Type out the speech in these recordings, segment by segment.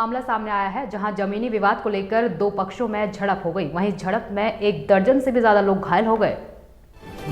मामला सामने आया है जहां जमीनी विवाद को लेकर दो पक्षों में झड़प हो गई। वहीं झड़प में 1 दर्जन से भी ज्यादा लोग घायल हो गए।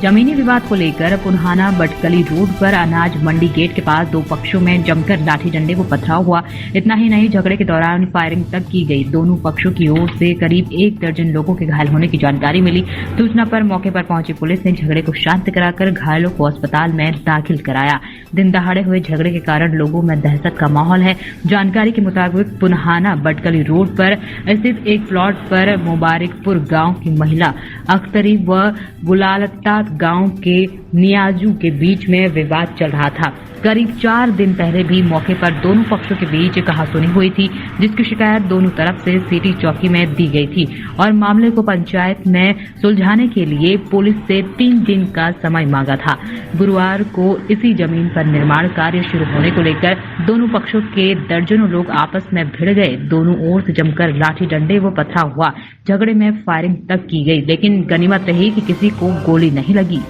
जमीनी विवाद को लेकर पुन्हाना बटकली रोड पर अनाज मंडी गेट के पास दो पक्षों में जमकर लाठी डंडे व पथराव हुआ। इतना ही नहीं, झगड़े के दौरान फायरिंग तक की गई। दोनों पक्षों की ओर से करीब 1 दर्जन लोगों के घायल होने की जानकारी मिली। सूचना पर मौके पर पहुंची पुलिस ने झगड़े को शांत कराकर घायलों को अस्पताल में दाखिल कराया। दिन दहाड़े हुए झगड़े के कारण लोगों में दहशत का माहौल है। जानकारी के मुताबिक पुन्हाना बटकली रोड पर स्थित एक प्लॉट पर मुबारकपुर गाँव की महिला अख्तरी व गुलालता गांव के नियाजू के बीच में विवाद चल रहा था। करीब 4 दिन पहले भी मौके पर दोनों पक्षों के बीच कहासुनी हुई थी, जिसकी शिकायत दोनों तरफ से सिटी चौकी में दी गई थी और मामले को पंचायत में सुलझाने के लिए पुलिस से 3 दिन का समय मांगा था। गुरुवार को इसी जमीन पर निर्माण कार्य शुरू होने को लेकर दोनों पक्षों के दर्जनों लोग आपस में भिड़ गए। दोनों ओर से जमकर लाठी डंडे व पथराव हुआ। झगड़े में फायरिंग तक की गई, लेकिन गनीमत रही कि किसी को गोली नहीं लगी।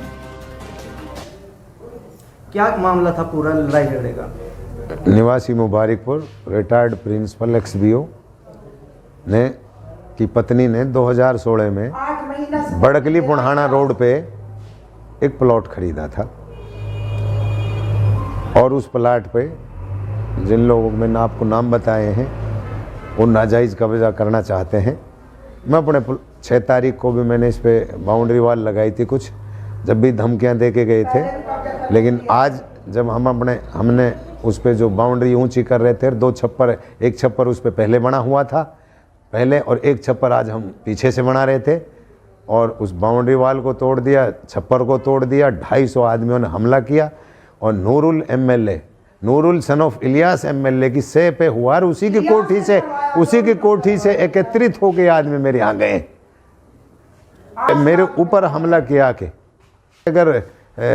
क्या मामला था पूरा लड़ाई झगड़े का? निवासी मुबारकपुर रिटायर्ड प्रिंसिपल XBO ने की पत्नी ने 2016 में बड़कली पुन्हाना रोड पे एक प्लॉट खरीदा था और उस प्लॉट पे जिन लोगों मैंने आपको नाम बताए हैं वो नाजायज़ कब्जा करना चाहते हैं। मैं अपने 6 तारीख को भी मैंने इस पे बाउंड्री वॉल लगाई थी, कुछ जब भी धमकियां दे के गए थे। लेकिन आज जब हमने उस पे जो बाउंड्री ऊंची कर रहे थे, 2 छप्पर, एक छप्पर उस पे पहले बना हुआ था पहले और एक छप्पर आज हम पीछे से बना रहे थे और उस बाउंड्री वाल को तोड़ दिया, छप्पर को तोड़ दिया। 250 आदमियों ने हमला किया और Nurul MLA, Nurul son of Ilias MLA की सह पे हुआ और उसी की कोठी से एकत्रित होकर आदमी मेरे यहाँ गए, मेरे ऊपर हमला किया। कि अगर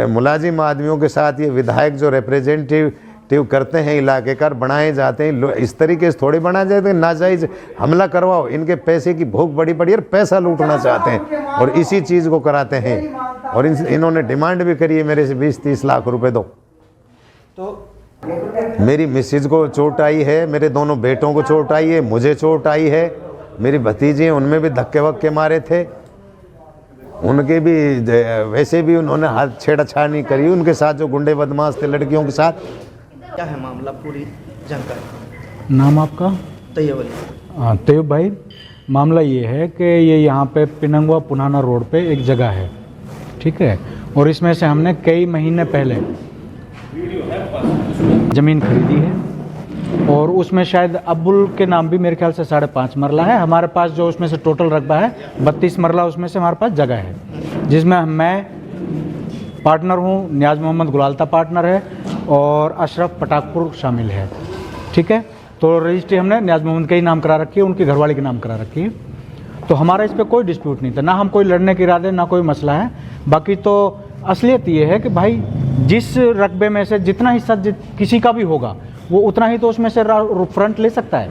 मुलाजिम आदमियों के साथ ये विधायक जो रिप्रेजेंटेटिव करते हैं इलाके का बनाए जाते हैं, इस तरीके से थोड़े बना जाते हैं। नाजायज हमला करवाओ, इनके पैसे की भूख बड़ी पड़ी और पैसा लूटना चाहते हैं और इसी चीज़ को कराते हैं। और इन्होंने डिमांड भी करी है मेरे से 20-30 लाख रुपए दो। तो मेरी मिसेज को चोट आई है, मेरे दोनों बेटों को चोट आई है, मुझे चोट आई है, मेरी भतीजी उनमें भी धक्के वक्के मारे थे, उनके भी वैसे भी उन्होंने हाथ छेड़छाड़ करी उनके साथ जो गुंडे बदमाश थे लड़कियों के साथ। क्या है मामला, पूरी जानकारी? नाम आपका? तैयब अली। हाँ, तैयब भाई, मामला ये है कि ये यहाँ पे पिनंगवा पुन्हाना रोड पे एक जगह है, ठीक है, और इसमें से हमने कई महीने पहले ज़मीन खरीदी है और उसमें शायद अब्बुल के नाम भी मेरे ख्याल से 5.5 मरला है। हमारे पास जो उसमें से टोटल रकबा है 32 मरला, उसमें से हमारे पास जगह है जिसमें मैं पार्टनर हूँ, नियाज मोहम्मद गुलालता पार्टनर है और अशरफ पटाकपुर शामिल है, ठीक है। तो रजिस्ट्री हमने नियाज मोहम्मद के ही नाम करा रखी है, उनकी घरवाली के नाम करा रखी है। तो हमारा इस पर कोई डिस्प्यूट नहीं था, ना हम कोई लड़ने के इरादे, ना कोई मसला है। बाकी तो असलियत ये है कि भाई जिस रकबे में से जितना हिस्सा किसी का भी होगा वो उतना ही तो उसमें से फ्रंट ले सकता है,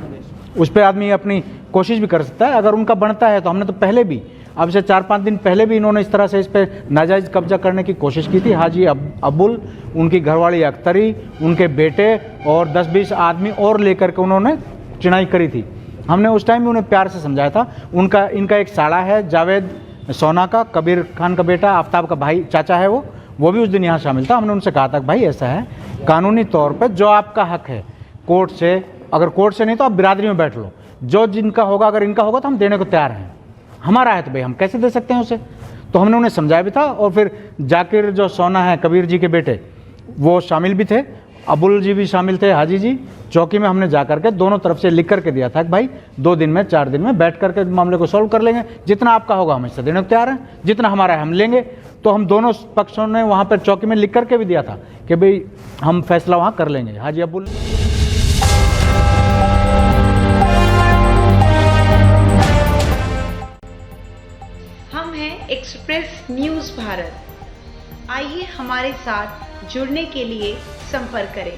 उस पर आदमी अपनी कोशिश भी कर सकता है। अगर उनका बनता है तो हमने तो पहले भी, अब से 4-5 दिन पहले भी इन्होंने इस तरह से इस पर नाजायज़ कब्जा करने की कोशिश की थी। हाजी अब्बुल, उनकी घरवाली अख्तरी, उनके बेटे और 10-20 आदमी और लेकर के उन्होंने चिनाई करी थी। हमने उस टाइम भी उन्हें प्यार से समझाया था। इनका एक साड़ा है जावेद सोना का, कबीर खान का बेटा, आफ्ताब का भाई, चाचा है वो भी उस दिन यहाँ शामिल था। हमने उनसे कहा था कि भाई ऐसा है, कानूनी तौर पर जो आपका हक है कोर्ट से, अगर कोर्ट से नहीं तो आप बिरादरी में बैठ लो, जो जिनका होगा, अगर इनका होगा तो हम देने को तैयार हैं। हमारा है तो भाई हम कैसे दे सकते हैं उसे। तो हमने उन्हें समझाया भी था। और फिर जाकिर जो सोना है, कबीर जी के बेटे, वो शामिल भी थे, अबुल जी भी शामिल थे, हाजी जी। चौकी में हमने जा करके दोनों तरफ से लिख करके दिया था कि भाई 2 दिन में 4 दिन में बैठ करके मामले को सॉल्व कर लेंगे, जितना आपका होगा हम इससे देने को तैयार हैं, जितना हमारा है हम लेंगे। तो हम दोनों पक्षों ने वहाँ पर चौकी में लिख करके भी दिया था कि भाई हम फैसला वहाँ कर लेंगे। हाजी अबुल हम हैं एक्सप्रेस न्यूज़ भारत। आइए हमारे साथ जुड़ने के लिए संपर्क करें।